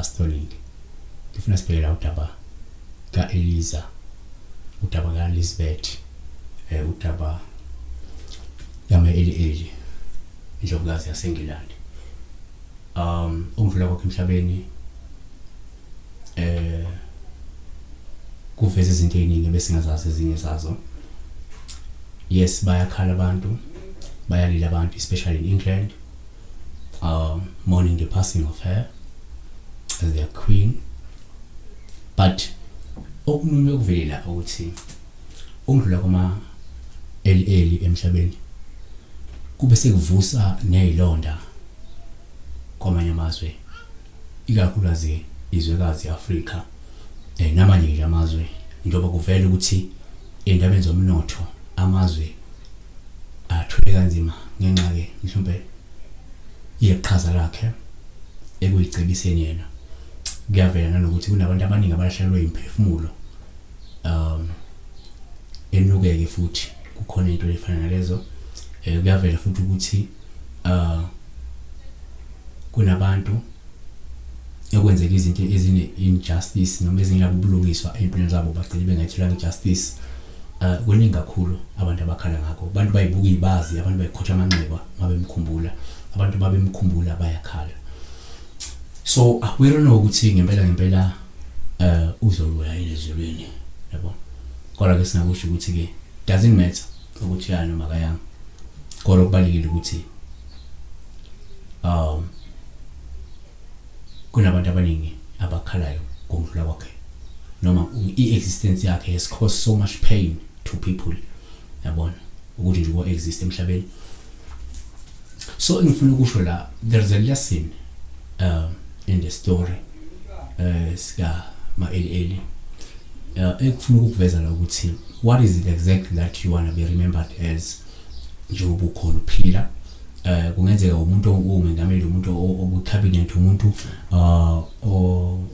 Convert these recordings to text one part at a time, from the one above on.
pastoring ngifuna sibhekela udaba ka-Eliza, udaba ka-Elizabeth, udaba yama-Eli indlovukazi yaseNgilandi. Ungidlula kwakhe emhlabeni kuveza izinto eziningi besingazazi ezinye zazo. Yes, bayakhala abantu, bayalila abantu, especially in England, mourning the passing of her as their queen. But okunume kuvelela ukuthi ungidlula kwama-Eli emhlabeni kube sekuvusa nezilonda kwamanye amazwe, ikakhulukazi izwekazi Afrika namanye nje amazwe, njengoba kuvela ukuthi endabeni zomnotho amazwe athwele kanzima ngenxa ke mhlawumbe iqhaza lakhe ekuyicebiseni yena. Kuyavela nanokuthi kunabantu abaningi abalahlekelwe imphefumulo enukeke futhi kukhona into efana nalezo. Kuyavela futhi ukuthi kunabantu ekwenzeka izinto ezine injustice noma ezingaba ubulungiswa empilweni zabo bagcina bengathola injustice. Kuningi kakhulu abantu abakhala ngakho, abantu bayibuka ibazi, abantu bayikhotha amanxeba mabemkhumbula, abantu babemkhumbula bayakhala. So we don't know ukuthi ngempela uzobuya ezulwini, yabo. Kodwa ke singakusho ukuthi ke doesn't matter ukuthi yana noma kayanga, kodwa kubalekile ukuthi kunabantu abaningi abakhalayo ngokudlula kwakhe, noma i-existence yakhe has caused so much pain to people, yabona, ukuthi nje ko-exist emhlabeni. So ngifuna ukusho la, there's a lesson in the story sika ma-Eli ekufuna ukuveza la ukuthi what is it exactly that you want to be remembered as njengoba ukhona uphila. Kungenzeka umuntu ongumengameli, umuntu obucabinet, umuntu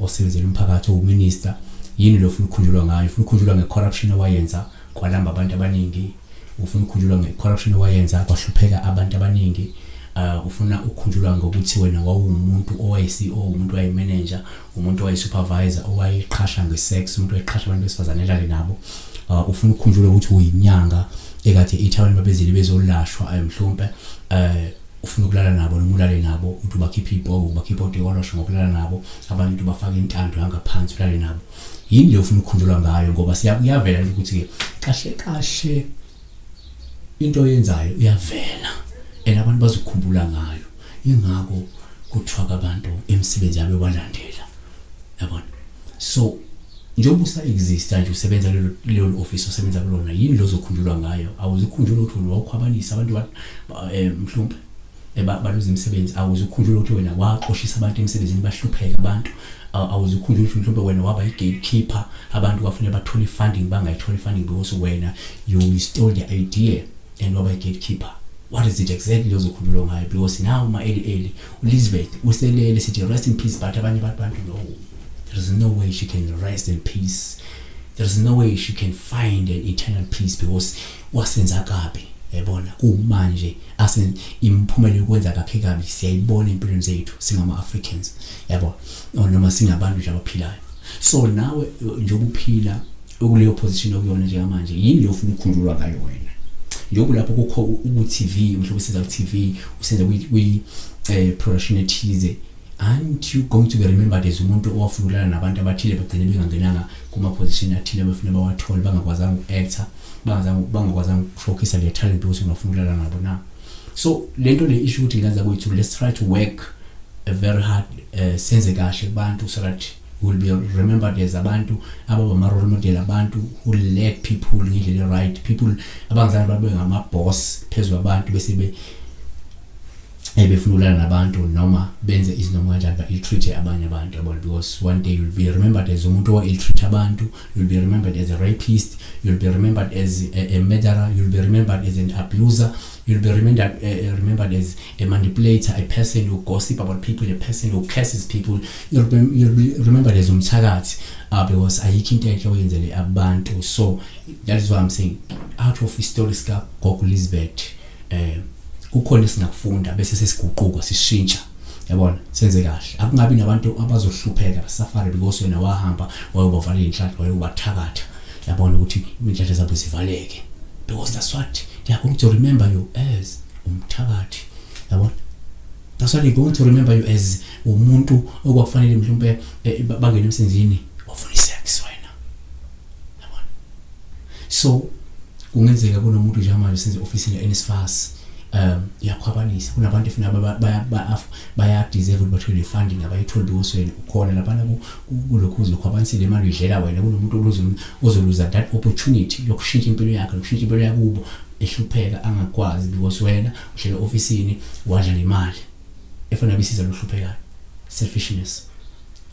osebenzela umphakathi, ominister, yini lo ufuna ukukhunjulwa ngayo? Ufuna ukukhunjulwa ngecorruption owayenza kwalamba abantu abaningi, ufuna ukukhunjulwa ngecorruption owayenza kwahlupheka abantu abaningi, ufuna ukukhunjulwa ngokuthi wena wawumuntu owayi-CEO, umuntu owayi-manager, umuntu owayi-supervisor, owayiqhasha ngesex, umuntu owayiqhasha abantu besifazane elale nabo. Ufuna ukukhunjulwa ukuthi uyinyanga ekade ithi abantu babezile bezolashwa mhlawumbe, ufuna ukulala nabo noma ulale nabo, uthi ubakhipha odolosho ngokulala nabo, abantu bafaka intando yangaphansi ulale nabo. Yini le ufuna ukukhunjulwa ngayo? Ngoba siyavela ukuthi ke kahle into oyenzayo iyavela and abantu bazokhumbula ngayo. Ingakho kuthiwa abantu emsebenzi yabo balandela, yabona. So njengoba usa-exist nje usebenza leyo office osebenza kulona, yini lo zokhunjulwa ngayo? Awuzikhunjula ukuthi wena wawukhwabanisa abantu mhlawumbe baluza imisebenzi, awuzikhunjula ukuthi wena waxoshisa abantu emsebenzini bahlupheka abantu, awuzikhunjula ukuthi mhlawumbe wena waba i-gatekeeper, abantu kwafanele bathole funding bangayitholi funding because wena you stole the idea and waba i-gatekeeper. What is it exactly ozokhunjulwa ngayo? Because now ma-Eli Elizabeth uselele sithi rest in peace, but abanye abantu no, there's no way she can rest in peace. There's no way she can find an eternal peace because wasenza kabi, yabona. Kumanje imphumela yokwenza kakhe kabi siyayibona empilweni zethu singama-Africans, yabona, noma singabantu nje abaphilayo. So nawe njengoba uphila ukuleyo position okuyona njengamanje, yini le ufuna ukukhunjulwa ngayo wena? Njengoba lapho kukho ku-TV, mhlawumbe usenza ku-TV, usenza kwi-production ethize, aren't you going to be remembered as umuntu owafuna ukulala nabantu abathile bagcine bengangenanga kuma-position athile befuna bawathole, bangakwazanga uku-actor, bangakwazanga ukushowcase their talent because ungafuna ukulala nabo na? So lento le issue ukuthi ngenza kwethu, let's try to work very hard, senze kahle kubantu so that we will be remembered as abantu abama-role model, abantu who led people ngendlela right, people abangazange babe ngama-boss phezu kwabantu bese befuna ukulala nabantu noma benze izinto kanjani ba-ill-treat abanye abantu, yabona. Because one day you'll be remembered as umuntu owa-ill-treat abantu, you'll be remembered as a rapist, you'll be remembered as a murderer, you'll be remembered as an abuser, you'll be remembered as a manipulator, a person who gossip about people, a person who curses people. You'll be remembered as umthakathi, because ayikho into enhle oyenzele abantu. So that is what I'm saying. Out of stories ka Gogo Elizabeth, kukhona esingakufunda bese sesiguquka sishintsha, yabona senze kahle akungabi nabantu abazohlupheka basafare because wena wahamba wayobavala inhlanhla wayobathakatha yabona ukuthi inhlanhla zabo zivaleke because that's what they are going to remember you as umthakathi yabona that's what they're going to remember you as umuntu okwakufanele mhlawumbe bangena emsenzini wafuna isex wena yabona so kungenzeka kunomuntu nje manje senze office ya NSFAS yakhwabanisa kunabantu efuna baya deserve ukuthi bathole funding abayitholi because wena ukhona lapha kulokhu uzokhwabanisile imali idlela wena kunomuntu ozoluza that opportunity yokushintsha impilo yakhe yokushintsha impilo yakubo ehlupheka angakwazi because wena uhlela officeini wadla nemali efuna bisiza lohluphekayo selfishness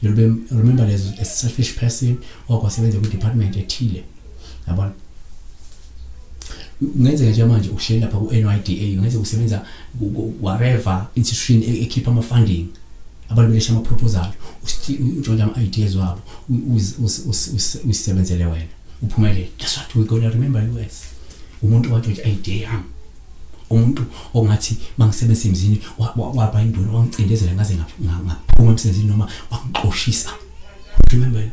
you'll remember as a selfish person okwasebenza ku department ethile yabona ungenzeka nje manje uhlela lapha ku NYDA ungenzeka usebenza whatever institution ekhipha ama funding abantu belesha ama proposal ujoin ama ideas wabo usebenzele wena uphumelele that's what we gonna remember you as umuntu wathi idea yami umuntu ongathi mangisebenza emzini waba induna wangicindezela ngaze ngaphuma emsebenzini noma wangixoshisa remember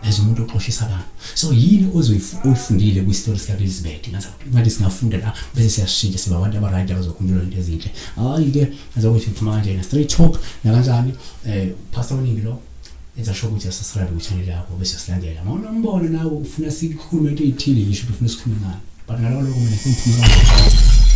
as umuntu oxoshisa abantu so yini oyifundile ku story sika Elizabeth ngathi singafunda la bese siyashintsha siba abantu abaright abazokhuluma into ezinhle hayi ke ngaze ukuthi uphuma kanje na straight talk nakanjani pastor oningi lo enza sure ukuthi subscribe ku channel yakho bese silandela mawona mbone nawe ufuna sikhulume into ezithile yisho ufuna sikhulume ngani but ngaloko mina sengiphuma